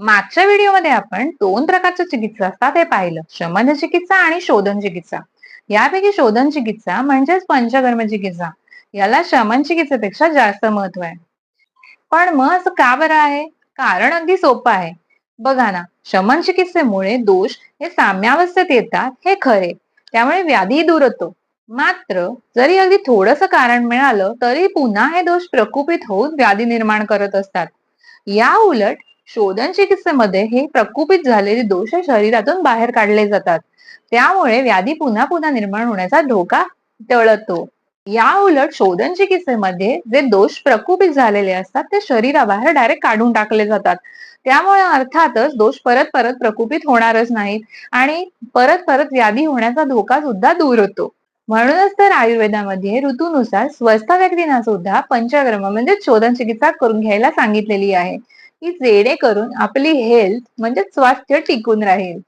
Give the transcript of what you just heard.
मागच्या व्हिडिओमध्ये आपण दोन प्रकारच्या चिकित्सा असतात हे पाहिलं, शमन चिकित्सा आणि शोधन चिकित्सा. यापैकी शोधन चिकित्सा म्हणजेच पंचकर्म चिकित्सा, याला शमन चिकित्सेपेक्षा जास्त महत्व आहे. पण मग असं का बरं आहे? कारण अगदी सोपं आहे. बघा ना, शमन चिकित्सेमुळे दोष हे साम्यावस्थेत येतात हे खरे, त्यामुळे व्याधी दूर होतो. मात्र जरी अगदी थोडंसं कारण मिळालं तरी पुन्हा हे दोष प्रकुपित होऊन व्याधी निर्माण करत असतात. या उलट शोधन चिकित्सेमध्ये हे प्रकुपित झालेले दोष हे शरीरातून बाहेर काढले जातात. त्यामुळे व्याधी पुन्हा पुन्हा निर्माण होण्याचा धोका टळतो. या उलट शोधन चिकित्सेमध्ये जे दोष प्रकुपित झालेले असतात ते शरीराबाहेर डायरेक्ट काढून टाकले जातात. त्यामुळे अर्थातच दोष परत परत प्रकुपित होणारच नाहीत आणि परत परत व्याधी होण्याचा धोका सुद्धा दूर होतो. म्हणूनच तर आयुर्वेदामध्ये ऋतूनुसार स्वस्थ व्यक्तींना सुद्धा पंचकर्म म्हणजे शोधन चिकित्सा करून घ्यायला सांगितलेली आहे, की जेणेकरून आपली हेल्थ म्हणजे स्वास्थ्य टिकून राहील.